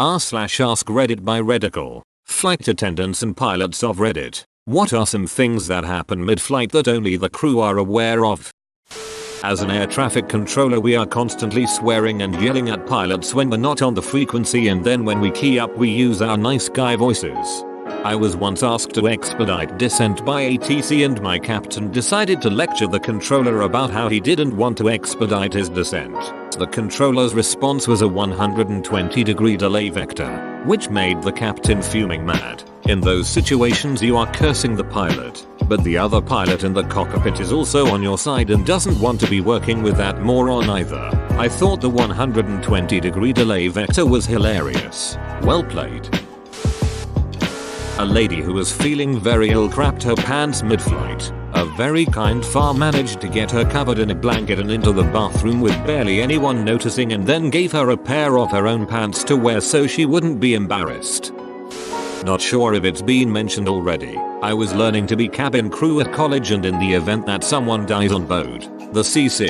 r/AskReddit by Redical. Flight attendants and pilots of Reddit. What are some things that happen mid-flight that only the crew are aware of? As an air traffic controller, we are constantly swearing and yelling at pilots when we're not on the frequency, and then when we key up we use our nice guy voices. I was once asked to expedite descent by ATC, and my captain decided to lecture the controller about how he didn't want to expedite his descent. The controller's response was a 120-degree delay vector, which made the captain fuming mad. In those situations you are cursing the pilot, but the other pilot in the cockpit is also on your side and doesn't want to be working with that moron either. I thought the 120-degree delay vector was hilarious. Well played. A lady who was feeling very ill crapped her pants mid-flight. A very kind FAR managed to get her covered in a blanket and into the bathroom with barely anyone noticing, and then gave her a pair of her own pants to wear so she wouldn't be embarrassed. Not sure if it's been mentioned already, I was learning to be cabin crew at college, and in the event that someone dies on board, the CC,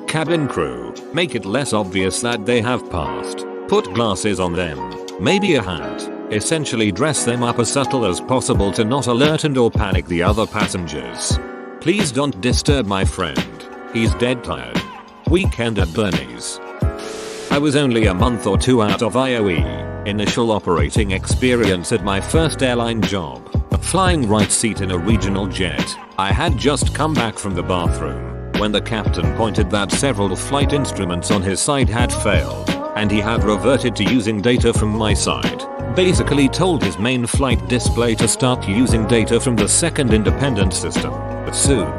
cabin crew, make it less obvious that they have passed. Put glasses on them, maybe a hat. Essentially dress them up as subtle as possible to not alert and or panic the other passengers. Please don't disturb my friend. He's dead tired. Weekend at Bernie's. I was only a month or two out of IOE, initial operating experience at my first airline job. Flying right seat in a regional jet. I had just come back from the bathroom when the captain pointed that several flight instruments on his side had failed, and he had reverted to using data from my side. Basically told his main flight display to start using data from the second independent system. Soon,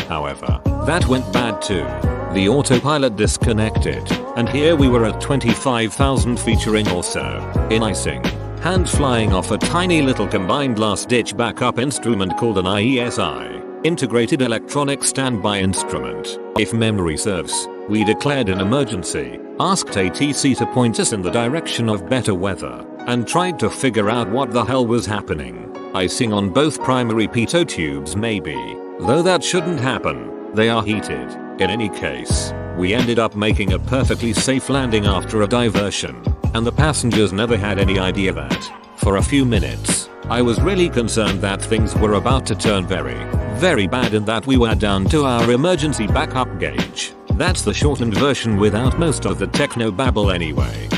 however, that went bad too. The autopilot disconnected, and here we were at 25,000 featuring or so, in icing, hand flying off a tiny little combined last-ditch backup instrument called an IESI, Integrated Electronic Standby Instrument. If memory serves, we declared an emergency, asked ATC to point us in the direction of better weather, and tried to figure out what the hell was happening. Icing on both primary pitot tubes maybe, though that shouldn't happen, they are heated. In any case, we ended up making a perfectly safe landing after a diversion, and the passengers never had any idea that, for a few minutes, I was really concerned that things were about to turn very, very bad and that we were down to our emergency backup gauge. That's the shortened version without most of the techno babble anyway.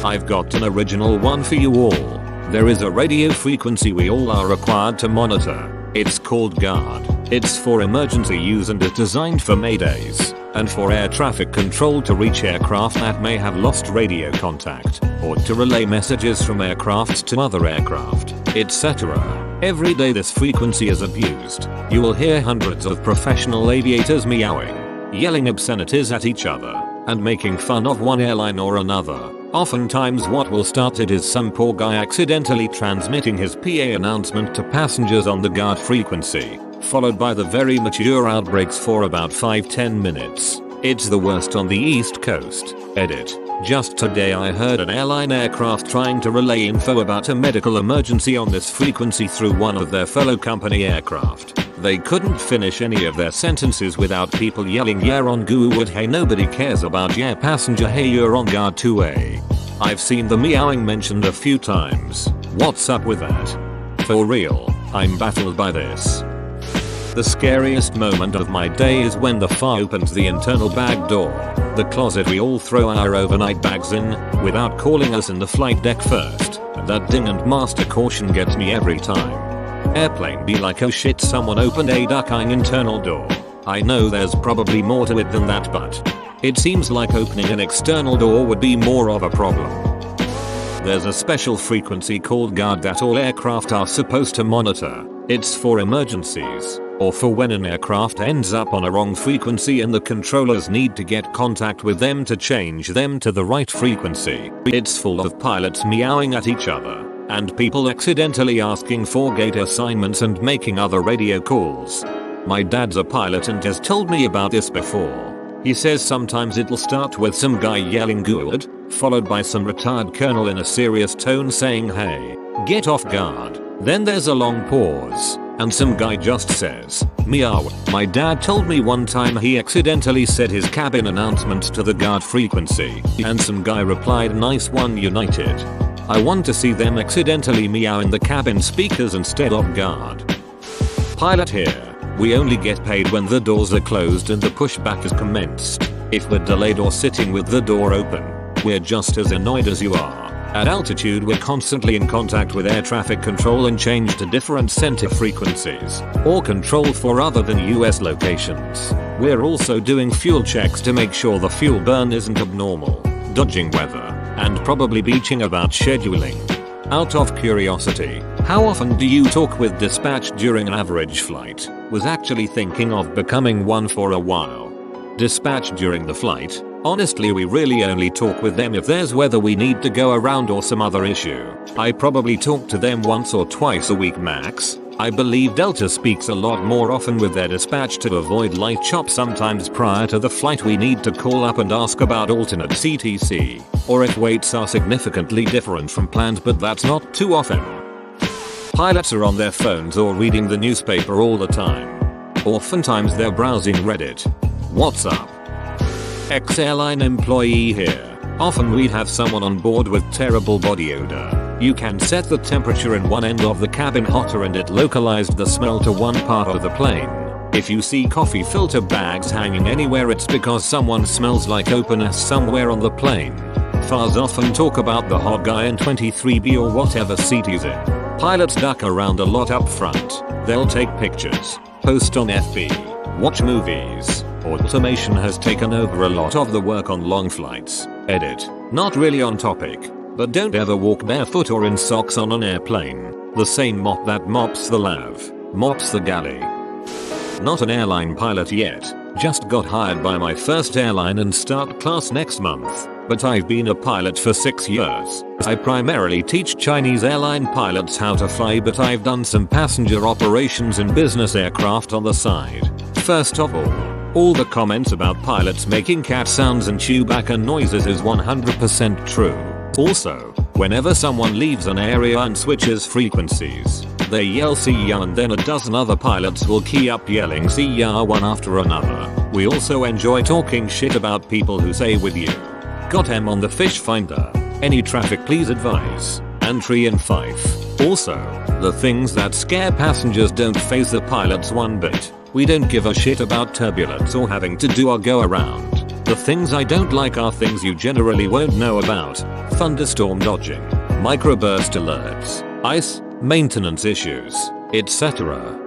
I've got an original one for you all. There is a radio frequency we all are required to monitor. It's called GUARD. It's for emergency use and is designed for maydays, and for air traffic control to reach aircraft that may have lost radio contact, or to relay messages from aircraft to other aircraft, etc. Every day this frequency is abused. You will hear hundreds of professional aviators meowing, yelling obscenities at each other, and making fun of one airline or another. Oftentimes what will start it is some poor guy accidentally transmitting his PA announcement to passengers on the GUARD frequency, followed by the very mature outbreaks for about 5-10 minutes. It's the worst on the East Coast. Edit. Just today I heard an airline aircraft trying to relay info about a medical emergency on this frequency through one of their fellow company aircraft. They couldn't finish any of their sentences without people yelling "Yeah on GUARD, hey nobody cares about yeah passenger, hey you're on GUARD 2A. I've seen the meowing mentioned a few times. What's up with that? For real, I'm baffled by this. The scariest moment of my day is when the FAR opens the internal bag door, the closet we all throw our overnight bags in, without calling us in the flight deck first. That ding and master caution gets me every time. Airplane be like, oh shit, someone opened a ducking internal door. I know there's probably more to it than that, but it seems like opening an external door would be more of a problem. There's a special frequency called GUARD that all aircraft are supposed to monitor. It's for emergencies, or for when an aircraft ends up on a wrong frequency and the controllers need to get contact with them to change them to the right frequency. It's full of pilots meowing at each other, and people accidentally asking for gate assignments and making other radio calls. My dad's a pilot and has told me about this before. He says sometimes it'll start with some guy yelling GUARD, followed by some retired colonel in a serious tone saying hey, get off guard. Then there's a long pause, and some guy just says, meow. My dad told me one time he accidentally said his cabin announcement to the GUARD frequency, and some guy replied nice one United. I want to see them accidentally meow in the cabin speakers instead of guard. Pilot here. We only get paid when the doors are closed and the pushback is commenced. If we're delayed or sitting with the door open, we're just as annoyed as you are. At altitude we're constantly in contact with air traffic control and change to different center frequencies, or control for other than US locations. We're also doing fuel checks to make sure the fuel burn isn't abnormal, dodging weather, and probably beaching about scheduling. Out of curiosity, how often do you talk with dispatch during an average flight? Was actually thinking of becoming one for a while. Dispatch during the flight? Honestly, we really only talk with them if there's weather we need to go around or some other issue. I probably talk to them once or twice a week max. I believe Delta speaks a lot more often with their dispatch to avoid light chop. Sometimes prior to the flight we need to call up and ask about alternate CTC, or if weights are significantly different from planned, but that's not too often. Pilots are on their phones or reading the newspaper all the time. Oftentimes they're browsing Reddit. What's up? Ex-airline employee here. Often we'd have someone on board with terrible body odor. You can set the temperature in one end of the cabin hotter and it localized the smell to one part of the plane. If you see coffee filter bags hanging anywhere, it's because someone smells like openness somewhere on the plane. FARs often talk about the hot guy in 23B or whatever seat he's in. Pilots duck around a lot up front. They'll take pictures, post on FB, watch movies. Automation has taken over a lot of the work on long flights. Edit. Not really on topic, but don't ever walk barefoot or in socks on an airplane. The same mop that mops the lav, mops the galley. Not an airline pilot yet. Just got hired by my first airline and start class next month. But I've been a pilot for 6 years. I primarily teach Chinese airline pilots how to fly, but I've done some passenger operations in business aircraft on the side. First of all the comments about pilots making cat sounds and Chewbacca noises is 100% true. Also, whenever someone leaves an area and switches frequencies, they yell "see ya" and then a dozen other pilots will key up yelling "see ya" one after another. We also enjoy talking shit about people who say "with you." Got him on the fish finder. Any traffic please advise. Antry and Fife. Also, the things that scare passengers don't faze the pilots one bit. We don't give a shit about turbulence or having to do our go around. The things I don't like are things you generally won't know about. Thunderstorm dodging, microburst alerts, ice, maintenance issues, etc.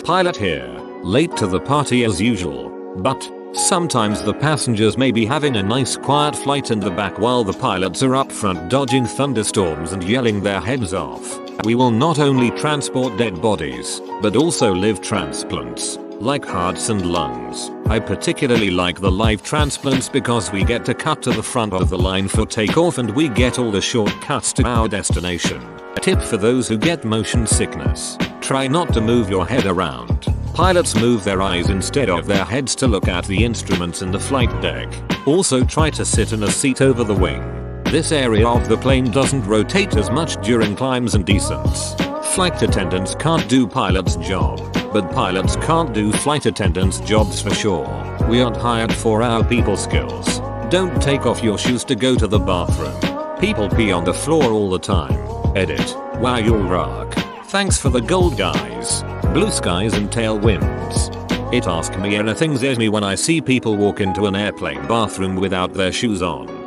Pilot here. Late to the party as usual. But sometimes the passengers may be having a nice quiet flight in the back while the pilots are up front dodging thunderstorms and yelling their heads off. We will not only transport dead bodies, but also live transplants, like hearts and lungs. I particularly like the live transplants because we get to cut to the front of the line for takeoff and we get all the shortcuts to our destination. A tip for those who get motion sickness: try not to move your head around. Pilots move their eyes instead of their heads to look at the instruments in the flight deck. Also try to sit in a seat over the wing. This area of the plane doesn't rotate as much during climbs and descents. Flight attendants can't do pilots' job, but pilots can't do flight attendants' jobs for sure. We aren't hired for our people skills. Don't take off your shoes to go to the bathroom. People pee on the floor all the time. Edit. Wow, you'll rock. Thanks for the gold, guys. Blue skies and tailwinds. It Ask Me Anything says me when I see people walk into an airplane bathroom without their shoes on.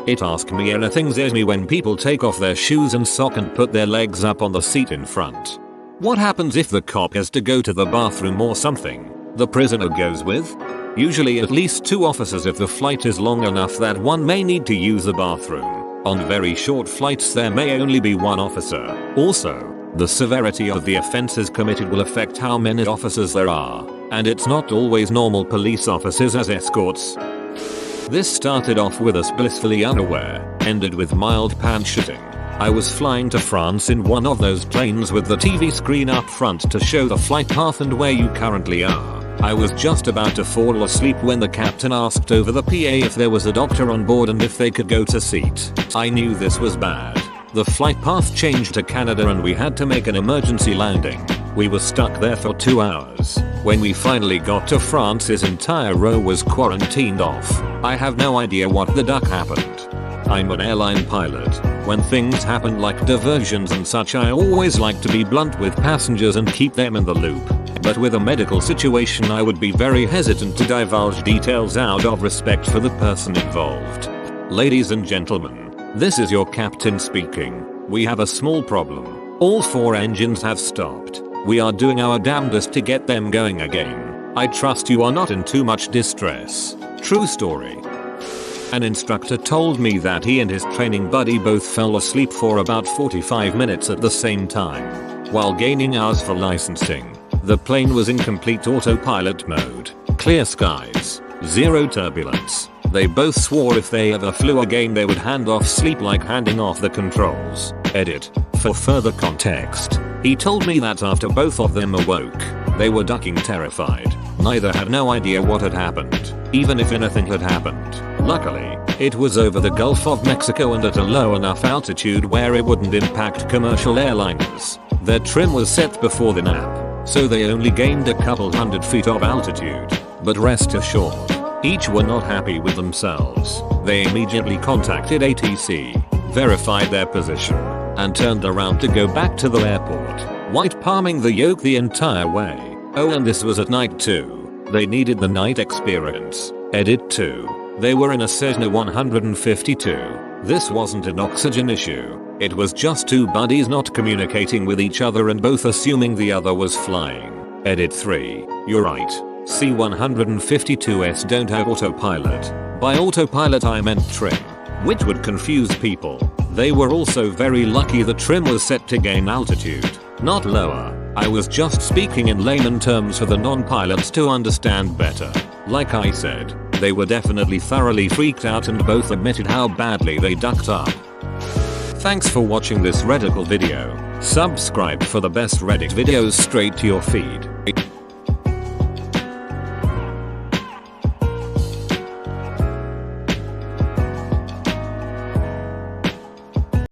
It Ask Me Anything says me when people take off their shoes and sock and put their legs up on the seat in front. What happens if the cop has to go to the bathroom or something? The prisoner goes with? Usually at least 2 officers if the flight is long enough that one may need to use the bathroom. On very short flights there may only be 1 officer. Also, the severity of the offenses committed will affect how many officers there are, and it's not always normal police officers as escorts. This started off with us blissfully unaware, ended with mild pants shitting. I was flying to France in one of those planes with the TV screen up front to show the flight path and where you currently are. I was just about to fall asleep when the captain asked over the PA if there was a doctor on board and if they could go to seat. I knew this was bad. The flight path changed to Canada and we had to make an emergency landing. We were stuck there for 2 hours. When we finally got to France, his entire row was quarantined off. I have no idea what the duck happened. I'm an airline pilot. When things happen like diversions and such, I always like to be blunt with passengers and keep them in the loop. But with a medical situation, I would be very hesitant to divulge details out of respect for the person involved. Ladies and gentlemen, this is your captain speaking. We have a small problem. All 4 engines have stopped. We are doing our damnedest to get them going again. I trust you are not in too much distress. True story. An instructor told me that he and his training buddy both fell asleep for about 45 minutes at the same time. While gaining hours for licensing, the plane was in complete autopilot mode. Clear skies. Zero turbulence. They both swore if they ever flew again they would hand off sleep like handing off the controls. Edit. For further context, he told me that after both of them awoke, they were ducking terrified. Neither had no idea what had happened, even if anything had happened. Luckily, it was over the Gulf of Mexico and at a low enough altitude where it wouldn't impact commercial airliners. Their trim was set before the nap, so they only gained a couple hundred feet of altitude. But rest assured, each were not happy with themselves. They immediately contacted ATC, verified their position, and turned around to go back to the airport, white palming the yoke the entire way. Oh, and this was at night too. They needed the night experience. Edit 2. They were in a Cessna 152. This wasn't an oxygen issue. It was just 2 buddies not communicating with each other and both assuming the other was flying. Edit 3. You're right. C-152s don't have autopilot. By autopilot I meant trim, which would confuse people. They were also very lucky the trim was set to gain altitude, not lower. I was just speaking in layman terms for the non-pilots to understand better. Like I said, they were definitely thoroughly freaked out and both admitted how badly they ducked up. Thanks for watching this Reddical video. Subscribe for the best Reddit videos straight to your feed.